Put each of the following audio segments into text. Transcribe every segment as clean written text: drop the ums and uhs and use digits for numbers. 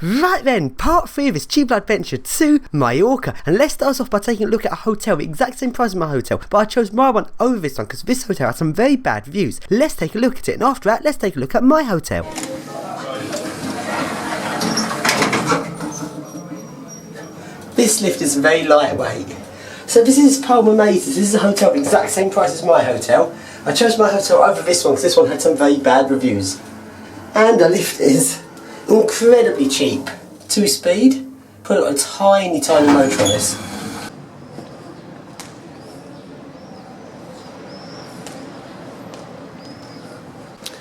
Right then, part 3 of this cheap adventure to Mallorca. And let's start us off by taking a look at a hotel, the exact same price as my hotel, but I chose my one over this one because this hotel has some very bad reviews. Let's take a look at it, and after that, let's take a look at my hotel. This lift is very lightweight. So this is Palma Mazes. This is a hotel the exact same price as my hotel. I chose my hotel over this one because this one had some very bad reviews. And the lift is incredibly cheap. 2-speed. Put a tiny motor on this.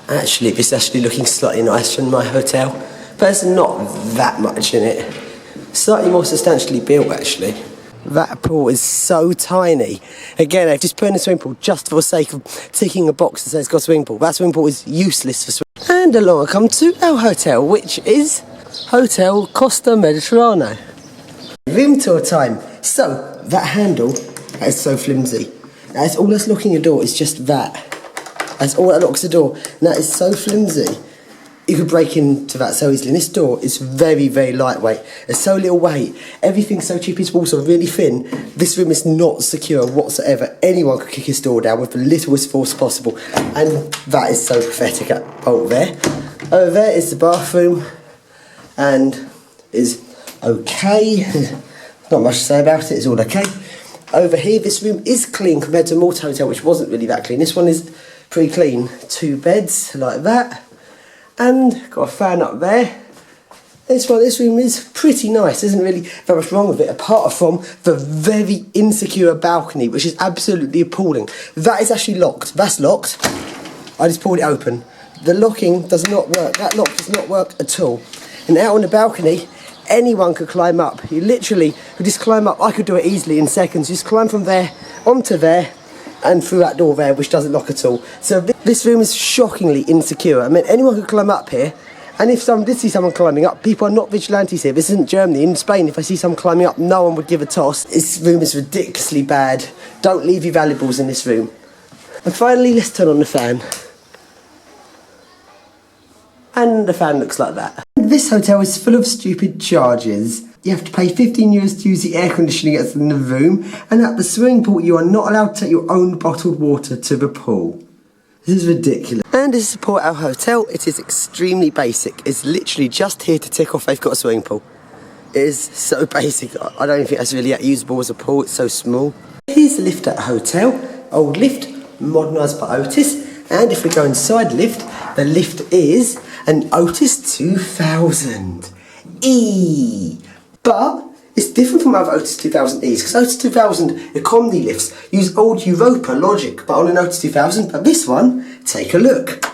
Actually, this is actually looking slightly nicer than my hotel. But there's not that much in it. Slightly more substantially built, actually. That pool is so tiny. Again, I've just put in a swimming pool just for the sake of ticking a box that says it's got a swimming pool. That swimming pool is useless for swimming. And along I come to our hotel, which is Hotel Costa Mediterráneo. Room tour time. So, that handle, that is so flimsy. That's all that's locking a door is just that. That's all that locks the door. And that is so flimsy. You could break into that so easily. And this door is very, very lightweight. There's so little weight. Everything's so cheap. Its walls are really thin. This room is not secure whatsoever. Anyone could kick his door down with the littlest force possible. And that is so pathetic. Over there. Over there is the bathroom. And is okay. Not much to say about it. It's all okay. Over here, this room is clean compared to Malta Hotel, which wasn't really that clean. This one is pretty clean. 2 beds like that. And got a fan up there. This room is pretty nice. There isn't really very much wrong with it, apart from the very insecure balcony, which is absolutely appalling. That is actually locked. That's locked. I just pulled it open. The locking does not work. That lock does not work at all. And out on the balcony, anyone could climb up. You literally could just climb up. I could do it easily in seconds. Just climb from there onto there, and through that door there, which doesn't lock at all. So this room is shockingly insecure. I mean, anyone could climb up here, and if someone did see someone climbing up, people are not vigilantes here. This isn't Germany. In Spain, if I see someone climbing up, no one would give a toss. This room is ridiculously bad. Don't leave your valuables in this room. And finally, let's turn on the fan. And the fan looks like that. This hotel is full of stupid charges. You have to pay 15 euros to use the air conditioning that's in the room, and at the swimming pool you are not allowed to take your own bottled water to the pool. This is ridiculous. And to support our hotel, it is extremely basic. It's literally just here to tick off they've got a swimming pool. It is so basic. I don't think that's really that usable as a pool. It's so small. Here's the lift at the hotel. Old lift, modernised by Otis. And if we go inside the lift is an Otis 2000 E. But it's different from other Otis 2000Es, because Otis 2000 economy lifts use old Europa logic, but on an Otis 2000, but this one, take a look.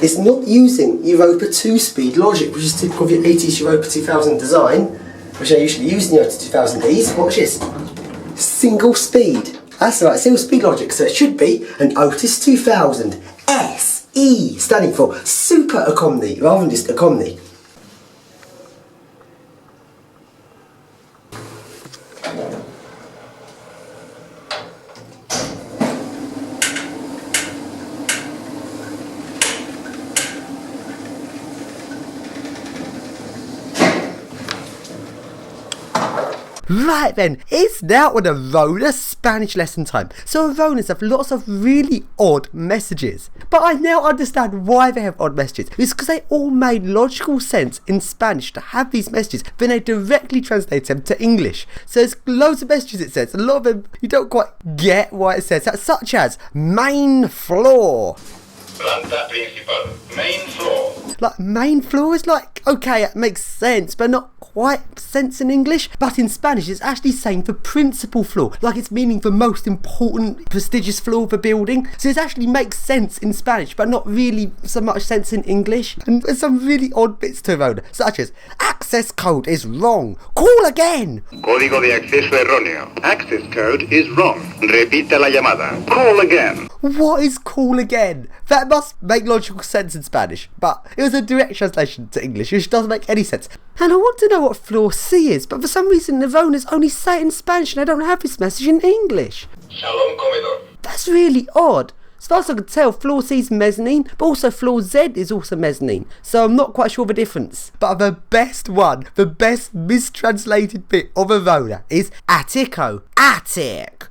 It's not using Europa 2-speed logic, which is typical of your 80s Europa 2000 design, which I usually use in the Otis 2000Es. Watch this. Single speed. That's right, single speed logic, so it should be an Otis 2000 SE, standing for Super Economy, rather than just Economy. Right then, it's now on Arona Spanish lesson time. So Aronas have lots of really odd messages. But I now understand why they have odd messages. It's because they all made logical sense in Spanish to have these messages, then they directly translate them to English. So there's loads of messages it says. A lot of them you don't quite get what it says, such as main floor. Planta principal, main floor. Like, main floor is like, okay, it makes sense, but not quite sense in English. But in Spanish, it's actually saying the principal floor, like it's meaning the most important, prestigious floor of a building. So it actually makes sense in Spanish, but not really so much sense in English. And there's some really odd bits to Arona, such as, access code is wrong, call again. Código de acceso erróneo. Access code is wrong. Repita la llamada. Call again. What is call again? That must make logical sense in Spanish, but it was a direct translation to English, which doesn't make any sense. And I want to know what floor C is, but for some reason Aronas only say it in Spanish and I don't have this message in English. Salón comedor. That's really odd. As far as I can tell, floor C is mezzanine, but also floor Z is also mezzanine. So I'm not quite sure the difference. But the best one, the best mistranslated bit of Verona is attico. Attic.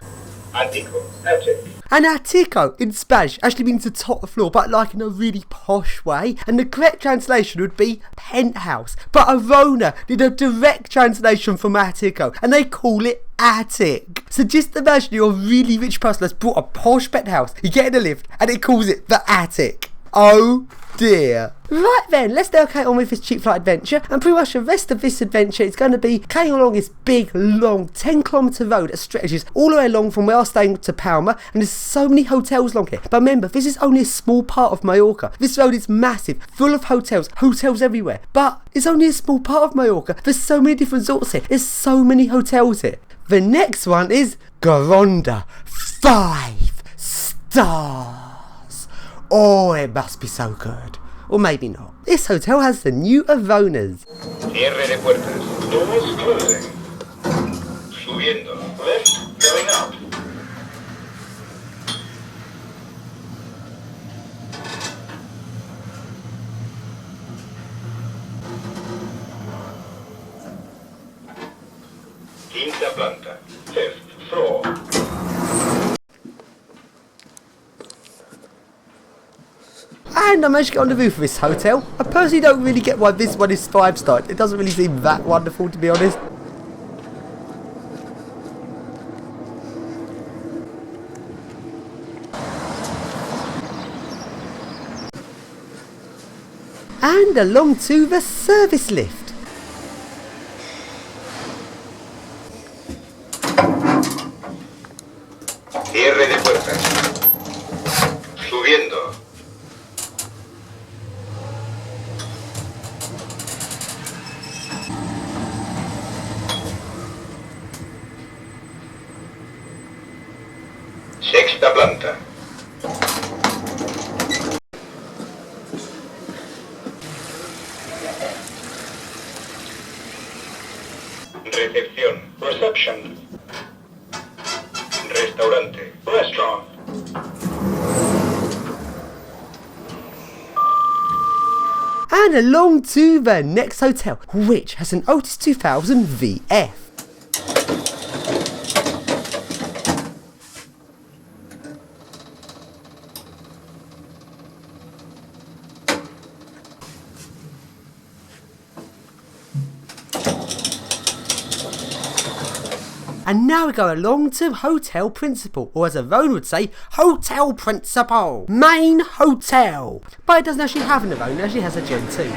Attico. Attic. And attico in Spanish actually means the top floor, but like in a really posh way. And the correct translation would be penthouse. But Verona did a direct translation from attico, and they call it attic. So just imagine you're a really rich person that's bought a posh penthouse, you get in a lift, and it calls it the attic. Oh dear. Right then, let's now carry on with this cheap flight adventure, and pretty much the rest of this adventure is going to be carrying along this big, long, 10-kilometre road that stretches all the way along from where I was staying to Palma, and there's so many hotels along here. But remember, this is only a small part of Mallorca. This road is massive, full of hotels everywhere. But it's only a small part of Mallorca. There's so many different resorts here. There's so many hotels here. The next one is Garonda. 5 stars. Oh, it must be so good. Or maybe not. This hotel has the new Avonas. Cierre de puertas. Doors closing. Subiendo. Left. Going up. Quinta planta. 5th floor. And I managed to get on the roof of this hotel. I personally don't really get why this one is 5-star. It doesn't really seem that wonderful, to be honest. And along to the service lift. Cierre de puertas. Subiendo. Sexta planta. Recepción. Reception. Restaurante. Restaurant. And along to the next hotel, which has an Otis 2000 VF. And now we go along to Hotel Principal, or as Avon would say, Hotel Principal. Main hotel. But it doesn't actually have an Avon, it actually has a Gen 2.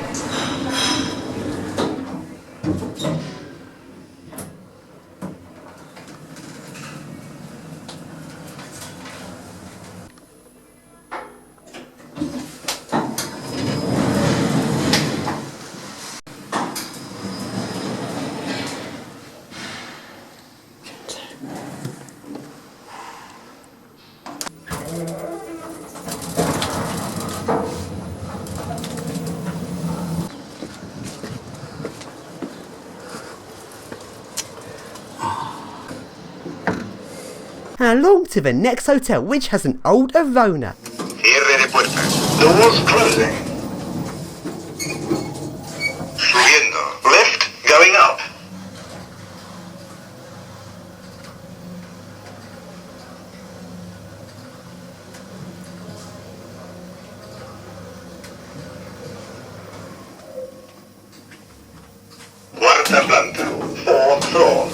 And along to the next hotel, which has an old Avona. Cierre de puertas. Doors closing. Subiendo. Left. Going up. Cuarta planta. 4th floor.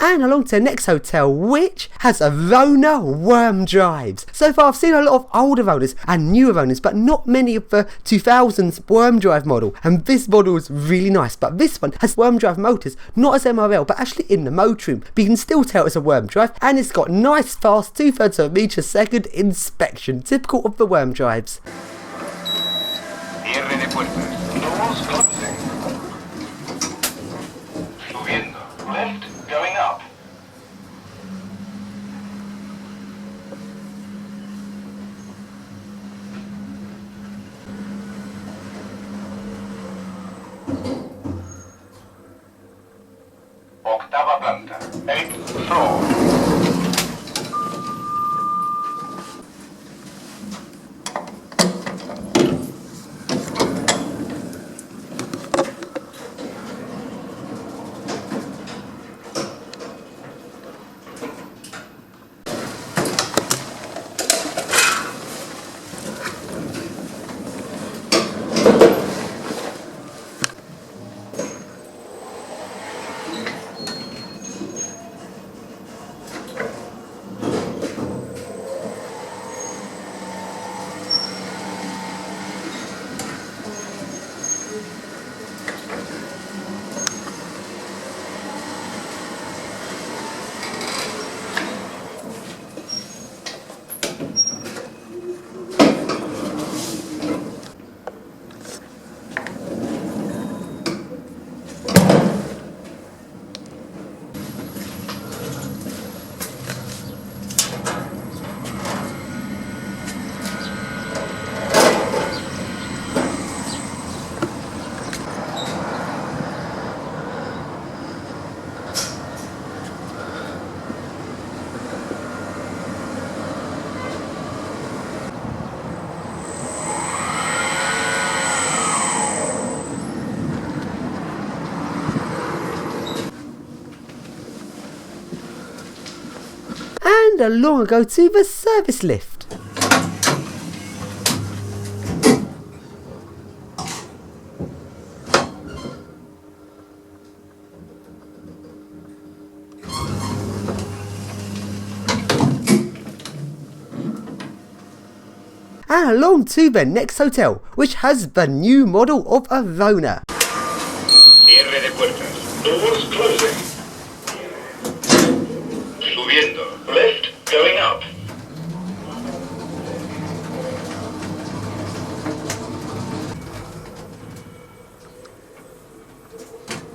And along to the next hotel, which has Avona worm drives. So far I've seen a lot of old Avonas and new Avonas, but not many of the 2000s worm drive model. And this model is really nice, but this one has worm drive motors, not as MRL, but actually in the motor room. But you can still tell it's a worm drive, and it's got nice fast 2/3 of a metre second inspection, typical of the worm drives. Cierre de puertas. Doors closing. Subiendo. Left. Going up. 8th floor. And along I go to the service lift. And along to the next hotel, which has the new model of a Rona. Cierre de puertas. Doors closing. Subiendo. Left going up.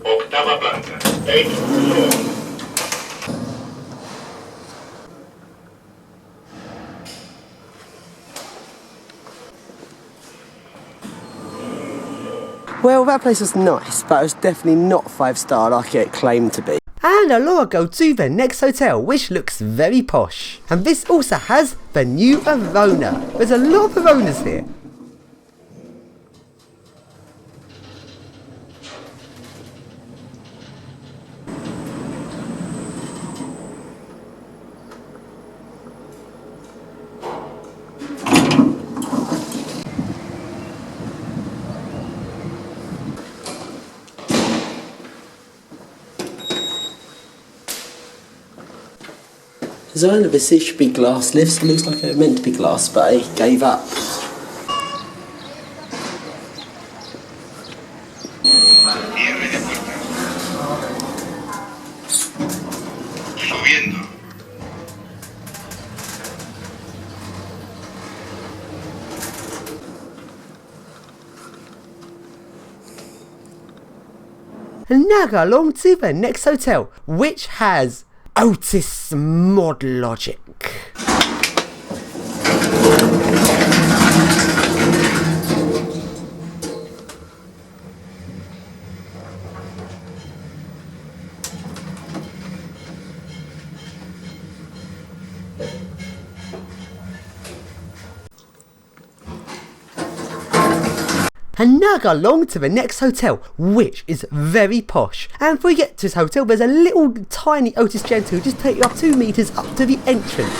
Octava planta. 8th floor. Well, that place was nice, but it was definitely not 5-star like it claimed to be. And along I go to the next hotel, which looks very posh. And this also has the new Arona. There's a lot of Aronas here. Design of this should be glass lifts. It looks like they're meant to be glass, but I gave up. Cierre de puertas. Subiendo. And now go along to the next hotel, which has Otis Mod Logic. And now go along to the next hotel, which is very posh. And before you get to this hotel, there's a little tiny Otis Gen 2, just take you up 2 metres up to the entrance.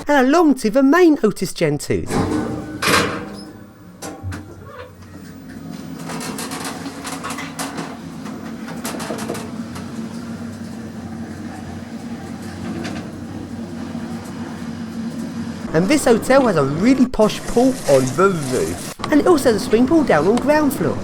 And along to the main Otis Gen 2s. And this hotel has a really posh pool on the roof. And it also has a swimming pool down on ground floor.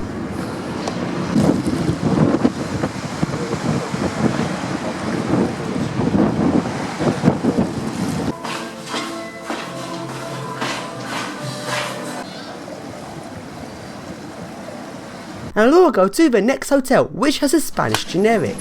And now I'll go to the next hotel, which has a Spanish generic.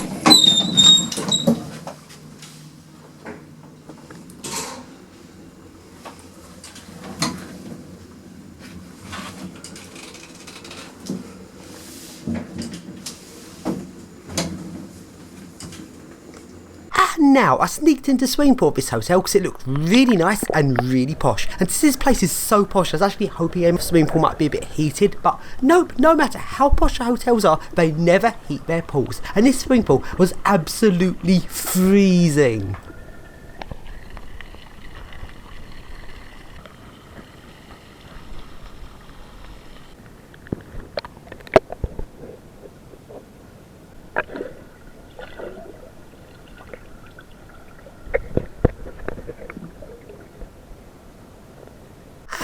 Now, I sneaked into the swimming pool of this hotel because it looked really nice and really posh. And this place is so posh, I was actually hoping the swimming pool might be a bit heated. But nope, no matter how posh the hotels are, they never heat their pools. And this swimming pool was absolutely freezing.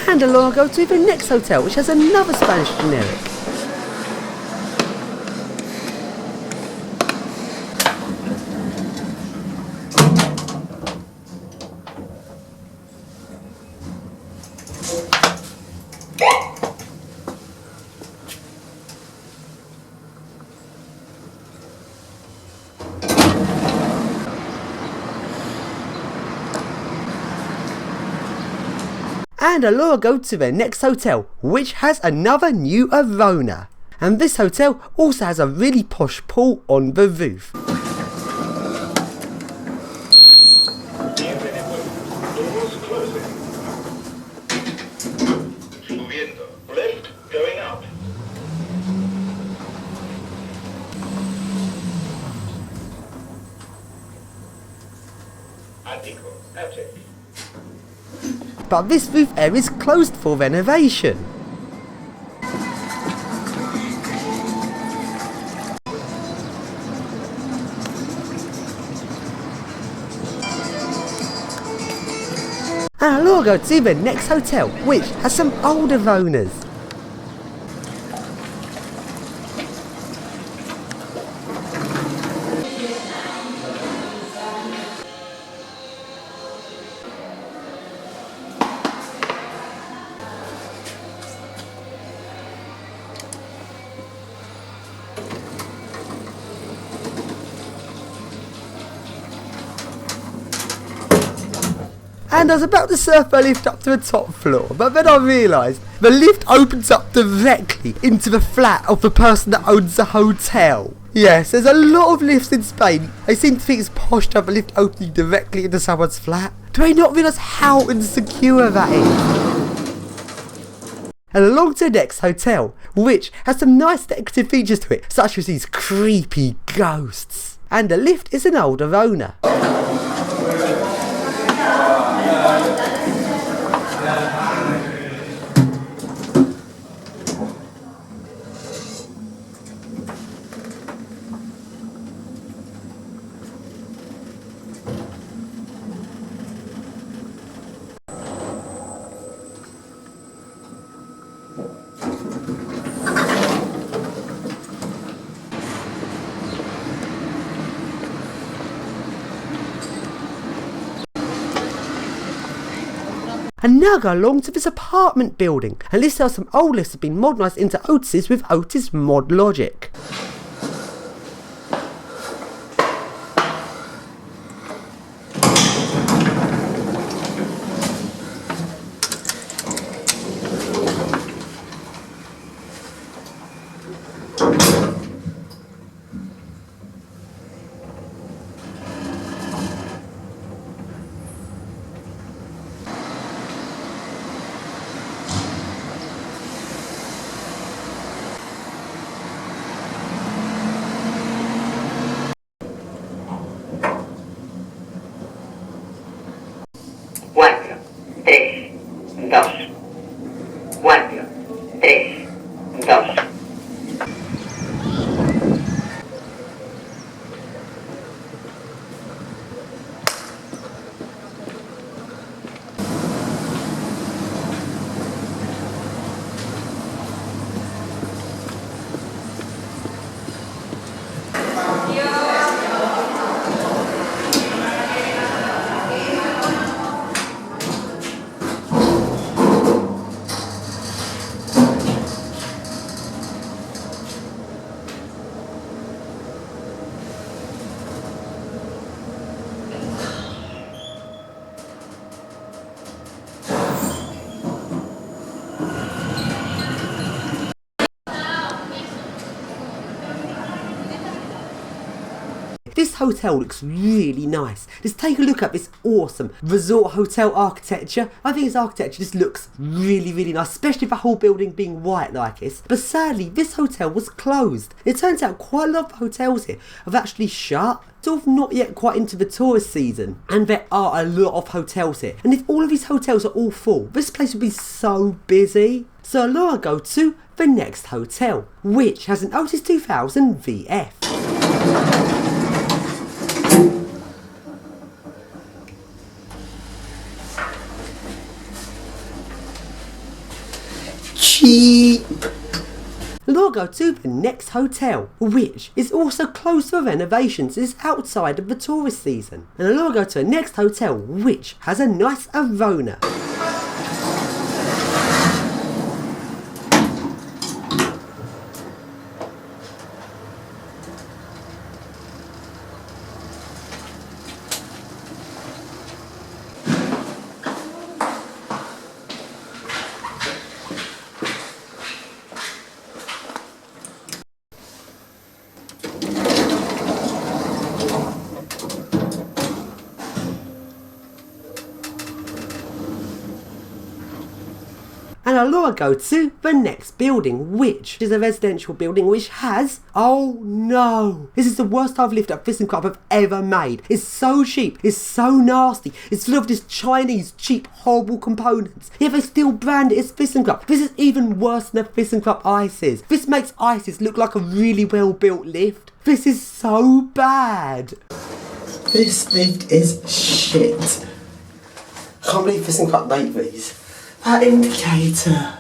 And along I go to the next hotel, which has another Spanish generic. And along I go to the next hotel, which has another new Arona. And this hotel also has a really posh pool on the roof. Doors closing. Subiendo. Lift going up. Attico. Attic. But this roof area is closed for renovation. And I'll go to the next hotel, which has some older owners. And I was about to surf my lift up to the top floor, but then I realised the lift opens up directly into the flat of the person that owns the hotel. Yes, there's a lot of lifts in Spain. They seem to think it's posh to have a lift opening directly into someone's flat. Do they not realise how insecure that is? And along to the next hotel, which has some nice decorative features to it, such as these creepy ghosts. And the lift is an older owner. And now go along to this apartment building, and this are some old lifts that have been modernised into Otis's with Otis mod logic. hotel looks really nice. Just take a look at this awesome resort hotel architecture. I think this architecture just looks really, really nice, especially the whole building being white like this. But sadly, this hotel was closed. It turns out quite a lot of hotels here have actually shut. Sort of not yet quite into the tourist season, and there are a lot of hotels here, and if all of these hotels are all full, this place would be so busy. So now I go to the next hotel, which has an Otis 2000 VF. Cheap. Now I'll go to the next hotel, which is also closed for renovations. It's outside of the tourist season. And then I'll go to the next hotel, which has a nice aroma. And I'll go to the next building, which is a residential building which has, oh no, this is the worst type of lift at Fishing Club I've ever made. It's so cheap, it's so nasty, it's full of this Chinese cheap horrible components, yet they still brand it as Fishing Club. This is even worse than a Fishing Club Isis. This makes Isis look like a really well built lift. This is so bad. This lift is shit. I can't believe Fishing Club made these. That indicator,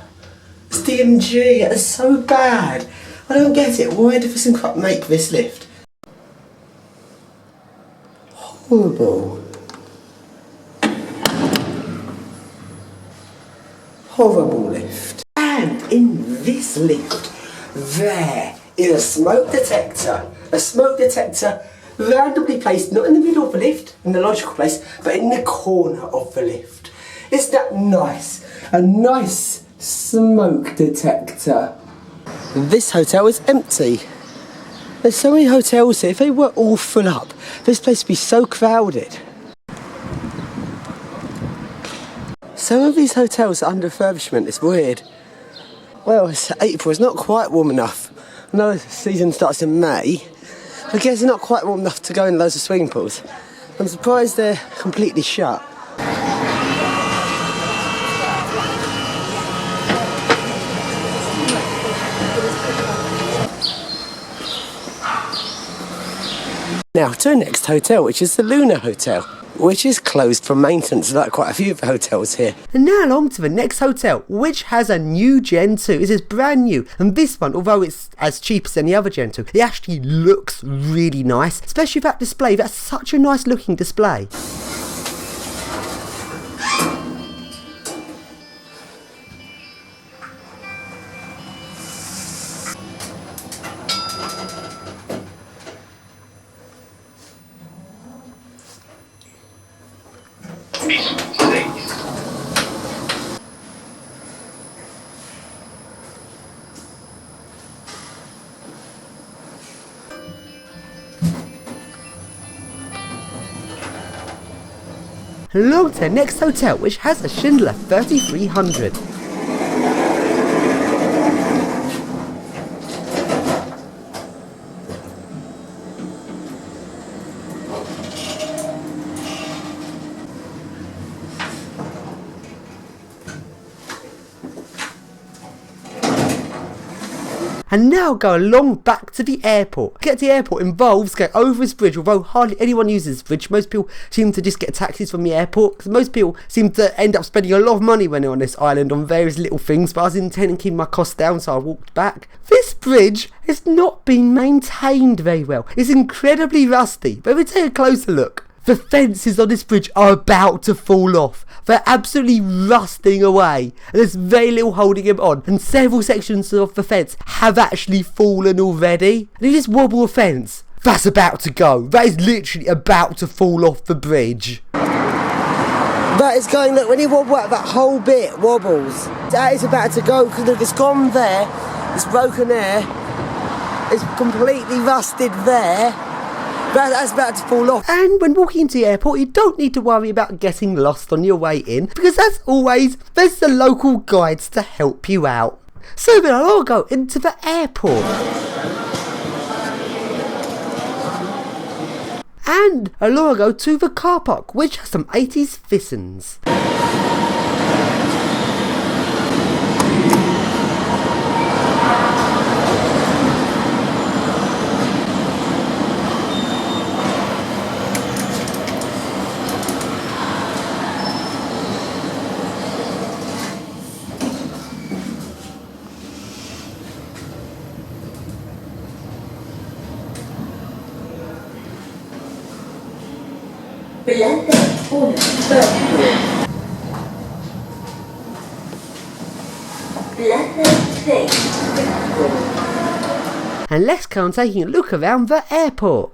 it's DMG, it's so bad. I don't get it. Why did Fishing Club make this lift? Horrible. Horrible lift. And in this lift, there is a smoke detector. A smoke detector randomly placed not in the middle of the lift, in the logical place, but in the corner of the lift. Isn't that nice? A nice smoke detector. This hotel is empty. There's so many hotels here. If they were all full up, this place would be so crowded. Some of these hotels are under refurbishment. It's weird. Well, it's April. It's not quite warm enough. I know the season starts in May. I guess it's not quite warm enough to go in loads of swimming pools. I'm surprised they're completely shut. Now to the next hotel, which is the Luna Hotel, which is closed for maintenance like quite a few of the hotels here. And now along to the next hotel, which has a new Gen 2. This is brand new, and this one, although it's as cheap as any other Gen 2, it actually looks really nice, especially that display. That's such a nice looking display. Along to the next hotel, which has a Schindler 3300. And now go along back to the airport. Get to the airport involves going over this bridge, although hardly anyone uses this bridge. Most people seem to just get taxis from the airport, because most people seem to end up spending a lot of money when they're on this island on various little things, but I was intending keeping my costs down, so I walked back. This bridge has not been maintained very well. It's incredibly rusty, but if we take a closer look, the fences on this bridge are about to fall off. They're absolutely rusting away, and there's very little holding them on, and several sections of the fence have actually fallen already. And if you just wobble a fence, that's about to go. That is literally about to fall off the bridge. That is going, look, when you wobble out, that whole bit wobbles. That is about to go, because look, it's gone there, it's broken there, it's completely rusted there. That's about to fall off. And when walking into the airport, you don't need to worry about getting lost on your way in, because as always, there's the local guides to help you out. So then I'll go into the airport. And I'll go to the car park, which has some 80s fissins. And let's go on taking a look around the airport.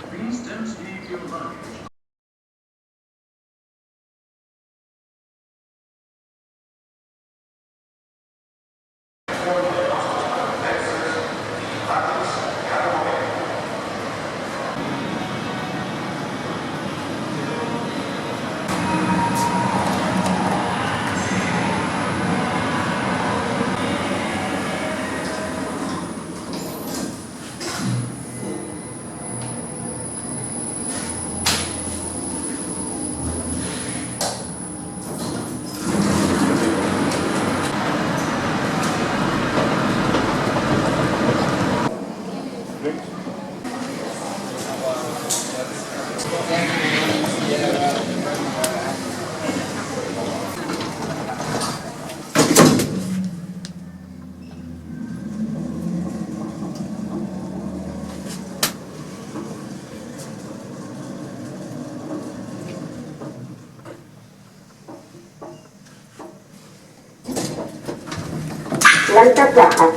Please don't leave your luggage. Planta baja.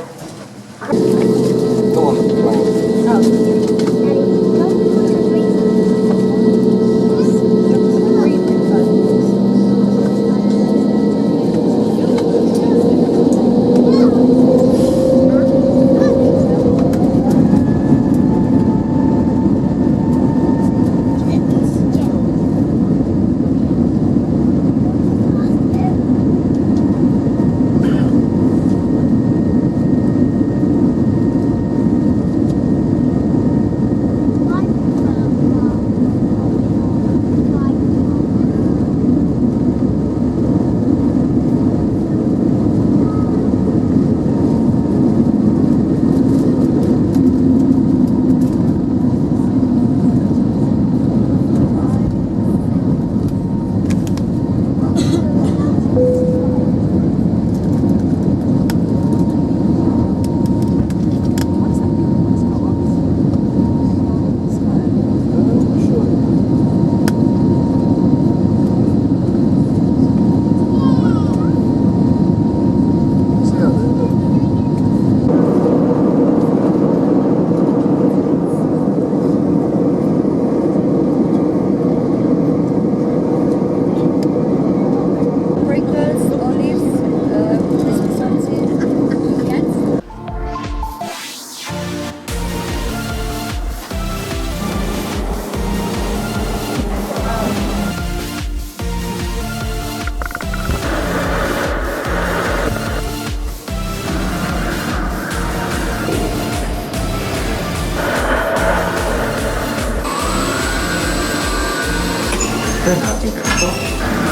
Benvenuti in campo.